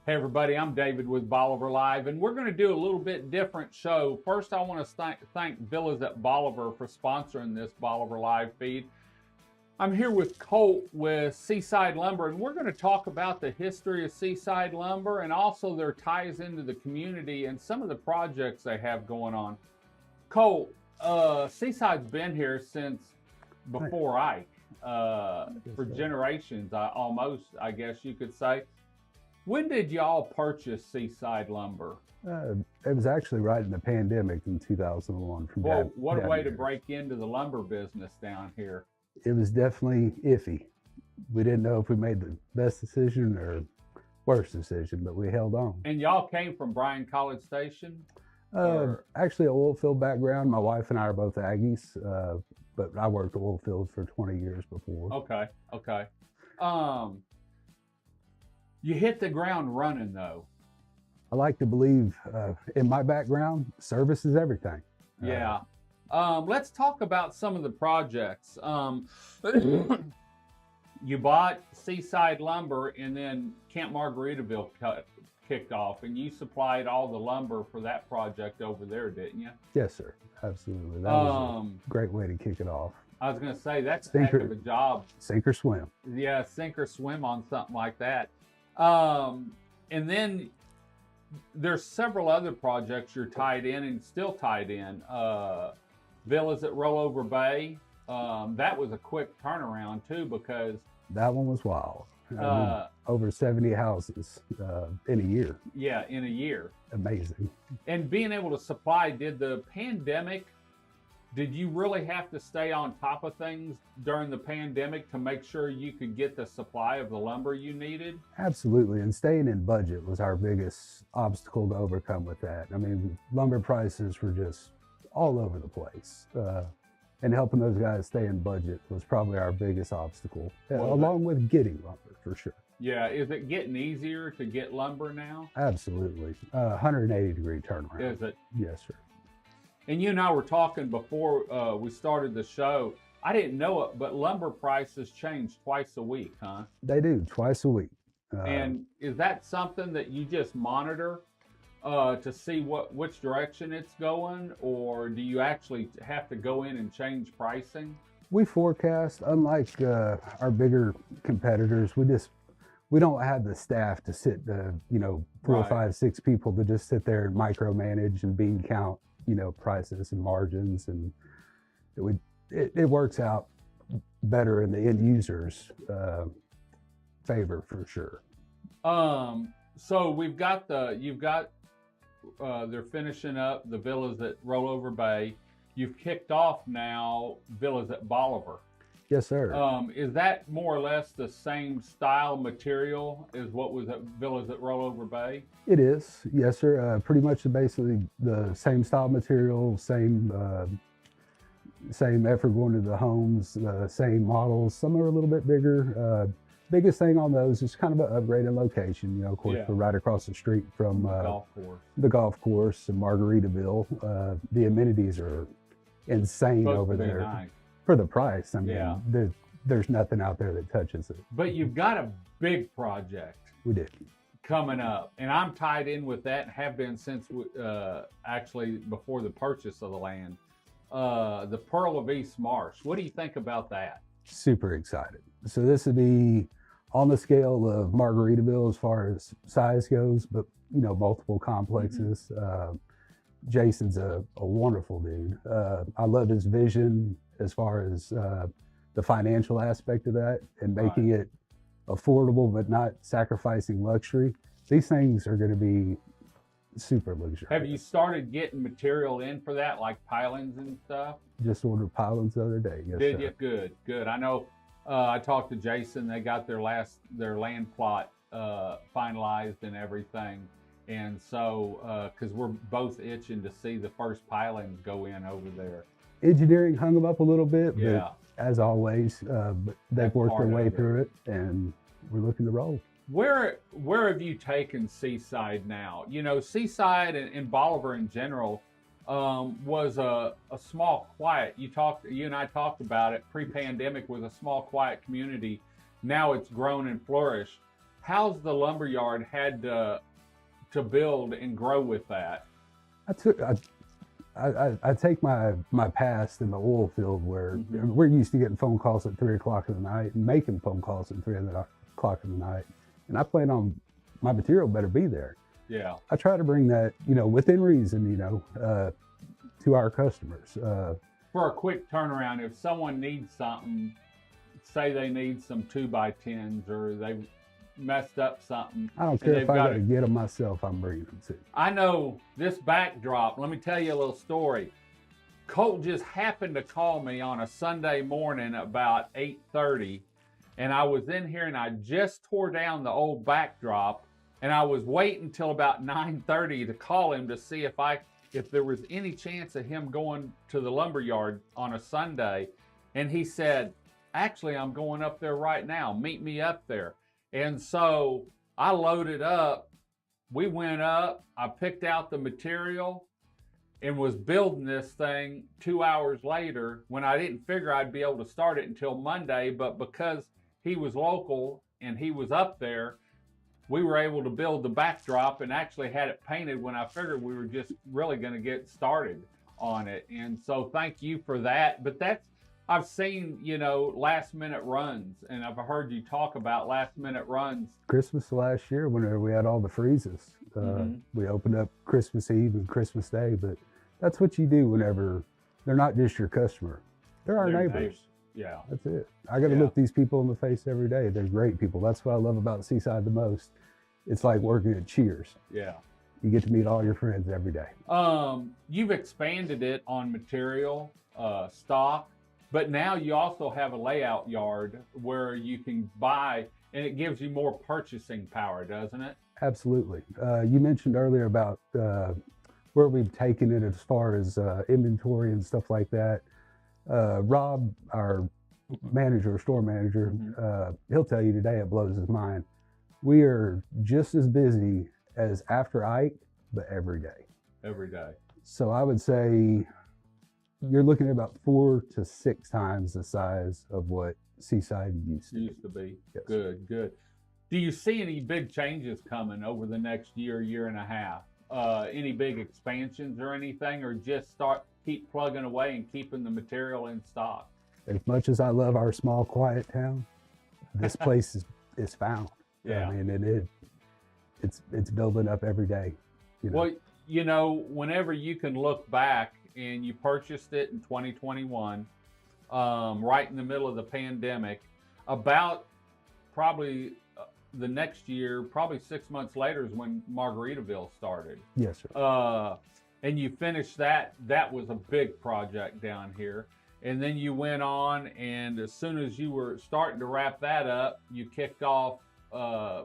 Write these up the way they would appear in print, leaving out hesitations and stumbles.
Hey everybody, I'm David with Bolivar Live, and we're going to do a little bit different show. First, I want to thank Villas at Bolivar for sponsoring this Bolivar Live feed. I'm here with Colt with Seaside Lumber, and we're going to talk about the history of Seaside Lumber and also their ties into the community and some of the projects they have going on. Colt, Seaside's been here since before Ike, for generations, almost, I guess you could say. When did y'all purchase Seaside Lumber? It was actually right in the pandemic in 2001. From Well, what a way to break into the lumber business down here. It was definitely iffy. We didn't know if we made the best decision or worst decision, but we held on. And y'all came from Bryan College Station? Actually, an oil field background. My wife and I are both Aggies, but I worked oil fields for 20 years before. Okay. You hit the ground running, though. I like to believe, in my background, service is everything. Yeah. Let's talk about some of the projects. You bought Seaside Lumber, and then Camp Margaritaville kicked off, and you supplied all the lumber for that project over there, didn't you? Yes, sir. Absolutely. That was a great way to kick it off. I was going to say, that's a heck of a job. Sink or swim. Yeah, sink or swim on something like that. And then there's several other projects you're tied in and still tied in. Villas at Rollover Bay. That was a quick turnaround too, because that one was wild. Over 70 houses in a year. Yeah, in a year. Amazing. And being able to supply, did you really have to stay on top of things during the pandemic to make sure you could get the supply of the lumber you needed? Absolutely, and staying in budget was our biggest obstacle to overcome with that. I mean, lumber prices were just all over the place. And helping those guys stay in budget was probably our biggest obstacle, along with getting lumber, for sure. Yeah, is it getting easier to get lumber now? Absolutely. 180-degree turnaround. Is it? Yes, sir. And you and I were talking before we started the show. I didn't know it, but lumber prices change twice a week, huh? They do, twice a week. And is that something that you just monitor to see which direction it's going, or do you actually have to go in and change pricing? We forecast. Unlike our bigger competitors, we don't have the staff to sit, 4, 5, 6 people to just sit there and micromanage and bean count, prices and margins, and it works out better in the end user's favor for sure. So they're finishing up the Villas at Rollover Bay. You've kicked off now Villas at Bolivar. Yes, sir. Is that more or less the same style material as what was at Villas at Rollover Bay? It is, yes, sir. Pretty much basically the same style material, same effort going to the homes, same models. Some are a little bit bigger. Biggest thing on those is kind of an upgrade in location. Of course, we're right across the street from the golf course in Margaritaville. The amenities are insane over there. Nice. For the price. I mean, there's nothing out there that touches it. But you've got a big project. We did. Coming up, and I'm tied in with that and have been since actually before the purchase of the land. The Pearl of East Marsh. What do you think about that? Super excited. So this would be on the scale of Margaritaville as far as size goes, but multiple complexes. Jason's a wonderful dude. I love his vision as far as the financial aspect of that and making it affordable but not sacrificing luxury. These things are going to be super luxurious. Have you started getting material in for that, like pilings and stuff? Just ordered pilings the other day. Yes, Did sir. you? Good. I know. I talked to Jason. They got their land plot finalized and everything, and so because we're both itching to see the first pilings go in over there. Engineering hung them up a little bit, but Yeah. as always, but they've worked their way through it, and we're looking to roll. Where have you taken Seaside now? Seaside and Bolivar in general was a small, quiet. You and I talked about it. Pre-pandemic was a small, quiet community. Now it's grown and flourished. how's the lumberyard had to build and grow with that? I take my past in the oil field where we're used to getting phone calls at 3 o'clock in the night and making phone calls at 3 o'clock in the night. And I plan on my material better be there. Yeah. I try to bring that, within reason, to our customers. For a quick turnaround, if someone needs something, say they need some 2x10s or they've messed up something. I don't care if I got to get them myself, I'm bringing them to. I know this backdrop. Let me tell you a little story. Colt just happened to call me on a Sunday morning about 8:30, and I was in here and I just tore down the old backdrop, and I was waiting till about 9:30 to call him to see if there was any chance of him going to the lumberyard on a Sunday. And he said, actually, I'm going up there right now. Meet me up there. And so I loaded up. We went up. I picked out the material and was building this thing 2 hours later when I didn't figure I'd be able to start it until Monday. But because he was local and he was up there, we were able to build the backdrop and actually had it painted when I figured we were just really going to get started on it. And so thank you for that. But I've seen, last minute runs, and I've heard you talk about last minute runs. Christmas last year, whenever we had all the freezes, we opened up Christmas Eve and Christmas Day, but that's what you do whenever they're not just your customer. They're our neighbors. Yeah. That's it. I got to look these people in the face every day. They're great people. That's what I love about Seaside the most. It's like working at Cheers. Yeah. You get to meet all your friends every day. You've expanded it on material, stock, but now you also have a layout yard where you can buy, and it gives you more purchasing power, doesn't it? Absolutely. You mentioned earlier about where we've taken it as far as inventory and stuff like that. Rob, our store manager, he'll tell you today, it blows his mind. We are just as busy as after Ike, but every day. Every day. So I would say you're looking at about 4 to 6 times the size of what Seaside used to be. Yes. Good. Do you see any big changes coming over the next year and a half? Any big expansions or anything, or just keep plugging away and keeping the material in stock? As much as I love our small, quiet town, this place is found. Yeah. I mean, it's building up every day. Well, whenever you can look back, and you purchased it in 2021, right in the middle of the pandemic, about probably the next year, probably 6 months later is when Margaritaville started. Yes, sir. And you finished that. That was a big project down here. And then you went on, and as soon as you were starting to wrap that up, you kicked off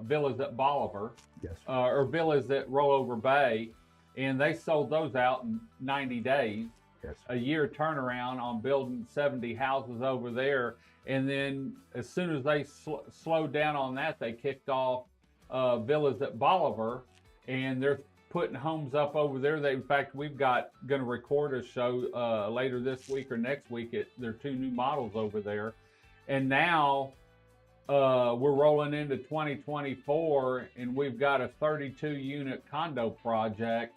Villas at Bolivar, yes, or Villas at Rollover Bay, and they sold those out in 90 days. Yes. A year turnaround on building 70 houses over there. And then as soon as they slowed down on that, they kicked off Villas at Bolivar, and they're putting homes up over there. In fact, we've going to record a show later this week or next week. There are 2 new models over there. And now we're rolling into 2024, and we've got a 32-unit condo project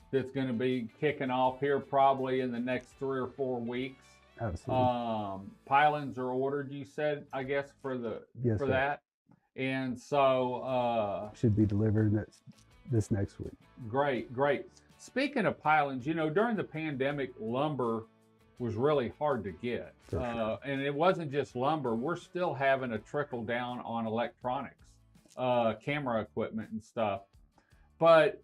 that's going to be kicking off here probably in the next 3 or 4 weeks. Absolutely. Pilings are ordered, you said, I guess, for that. And so should be delivered this next week. Great. Speaking of pilings, during the pandemic, lumber was really hard to get. Sure. And it wasn't just lumber. We're still having a trickle down on electronics, camera equipment and stuff. But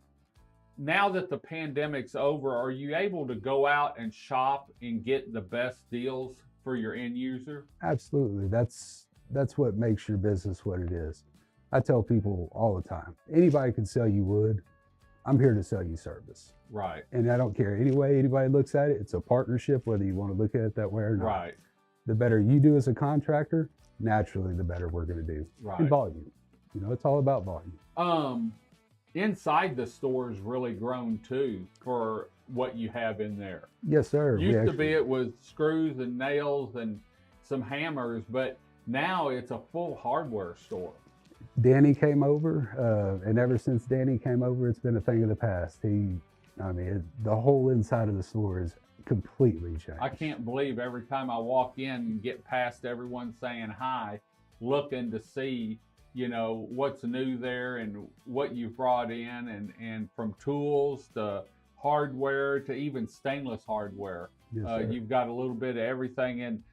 now that the pandemic's over, are you able to go out and shop and get the best deals for your end user? Absolutely. That's what makes your business what it is. I tell people all the time, anybody can sell you wood. I'm here to sell you service. Right. And I don't care any way anybody looks at it. It's a partnership, whether you want to look at it that way or not. Right. The better you do as a contractor, naturally, the better we're going to do. Right. In volume. It's all about volume. Inside the store's really grown too for what you have in there. Yes, sir. Used to be it was screws and nails and some hammers, but now it's a full hardware store. Danny came over, and ever since Danny came over, it's been a thing of the past. The whole inside of the store is completely changed. I can't believe every time I walk in and get past everyone saying hi, looking to see, you know, what's new there and what you've brought in, and from tools to hardware to even stainless hardware. Yes, You've got a little bit of everything. And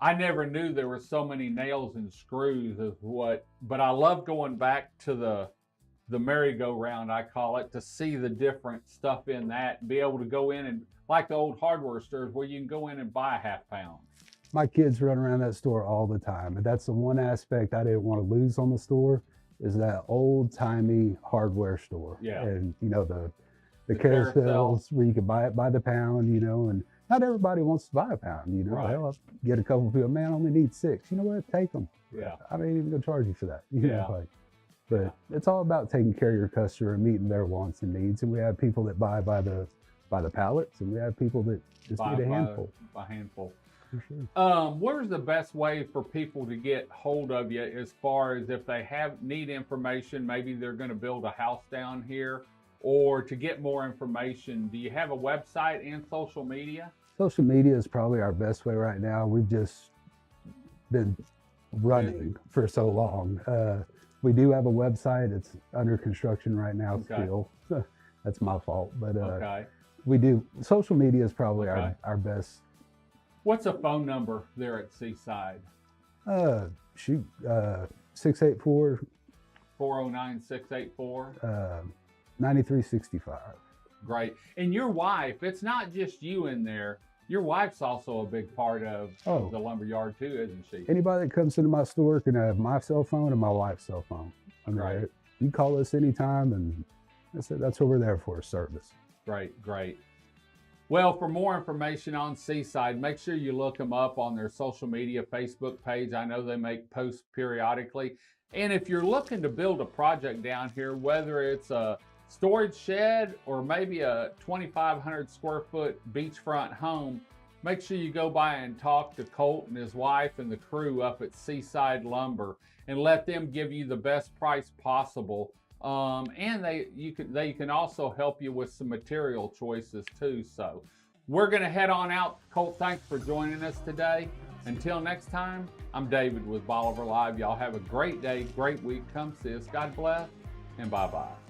I never knew there were so many nails and screws but I love going back to the merry-go-round, I call it, to see the different stuff in that and be able to go in and, like the old hardware stores where you can go in and buy a half-pound. My kids run around that store all the time, and that's the one aspect I didn't want to lose on the store, is that old-timey hardware store. Yeah. And, you know, the carousels where you can buy it by the pound, you know, and not everybody wants to buy a pound, you know. Right. Hell, I get a couple of people, man, I only need 6. You know what? Take them. Yeah. I ain't even gonna charge you for that. You Yeah. know, like, but it's all about taking care of your customer and meeting their wants and needs. And we have people that buy by the pallets, and we have people that just need a handful. By handful. For sure. Where's the best way for people to get hold of you as far as if they need information, maybe they're going to build a house down here, or to get more information? Do you have a website and social media? Social media is probably our best way right now. We've just been running for so long. We do have a website. It's under construction right now still. That's my fault. But we do. Social media is probably our best. What's a phone number there at Seaside? 684 409-684 9365. Great. And your wife, it's not just you in there. Your wife's also a big part of the lumber yard too, isn't she? Anybody that comes into my store can have my cell phone and my wife's cell phone. Right. You call us anytime, and that's it. That's what we're there for, service. Great, great. Well, for more information on Seaside, make sure you look them up on their social media, Facebook page. I know they make posts periodically. And if you're looking to build a project down here, whether it's a storage shed or maybe a 2,500 square foot beachfront home, make sure you go by and talk to Colt and his wife and the crew up at Seaside Lumber and let them give you the best price possible. And they can also help you with some material choices too. So we're going to head on out. Colt, thanks for joining us today. Until next time, I'm David with Bolivar Live. Y'all have a great day, great week. Come see us. God bless, and bye-bye.